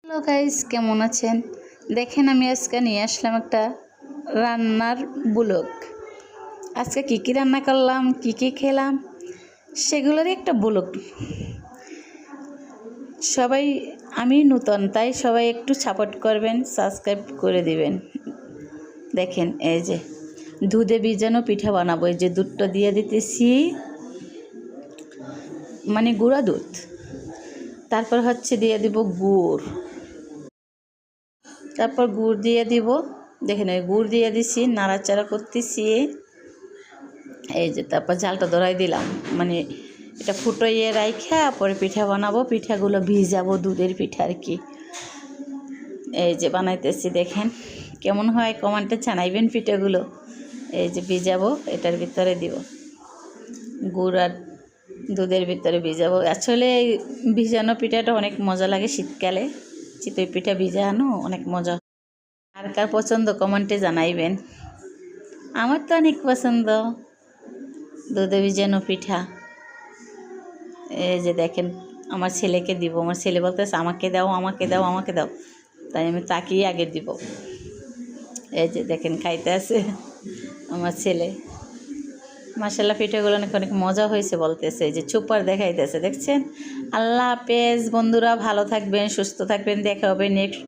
Hello guys, কেমন আছেন? দেখেন, আমি আজকে নিয়ে আসলাম একটা রান্নার ব্লগ। আজকে কী কী রান্না করলাম, কী কী খেলাম, সেগুলোরই একটা ব্লগ। সবাই, আমি নূতন, তাই সবাই একটু সাপোর্ট করবেন, সাবস্ক্রাইব করে দিবেন। দেখেন, এই যে দুধে ভিজানো পিঠা বানাবো। এই যে দুধটা দিয়ে দিতেছি, মানে গুঁড়া দুধ। তারপর হচ্ছে দিয়ে দিব গুড়, তারপর গুড় দিয়ে দিব। দেখেন, ওই গুড় দিয়ে দিছি, নাড়াচাড়া করতেছি। এই যে তারপর জালটা ধরাই দিলাম, মানে এটা ফুটাইয়ে রাইখা পরে পিঠা বানাবো। পিঠাগুলো ভিজাবো, দুধের পিঠা আর কি। এই যে বানাইতেছি, দেখেন কেমন হয় কমেন্টে জানাইবেন পিঠাগুলো। এই যে ভিজাবো, এটার ভিতরে দিব গুড় আর দুধের ভিতরে ভিজাবো। আসলে এই ভিজানো পিঠাটা অনেক মজা লাগে শীতকালে। চিতই পিঠা ভিজানো অনেক মজা। আর কার পছন্দ কমেন্টে জানাইবেন। আমার তো অনেক পছন্দ দুধে ভিজানো পিঠা। এই যে দেখেন, আমার ছেলেকে দিব। আমার ছেলে বলতেছে আমাকে দাও, আমাকে দাও, আমাকে দাও। তাই আমি তাকিয়ে আগে দিব। এই যে দেখেন, খাইতে আছে আমার ছেলে। মাশাআল্লাহ, পিঠাগুলো অনেক অনেক মজা হয়েছে বলতেছে। এই যে সুপার দেখাইতেছে, দেখছেন। আল্লাহ হাফেজ বন্ধুরা, ভালো থাকবেন, সুস্থ থাকবেন। দেখা হবে নেক্সট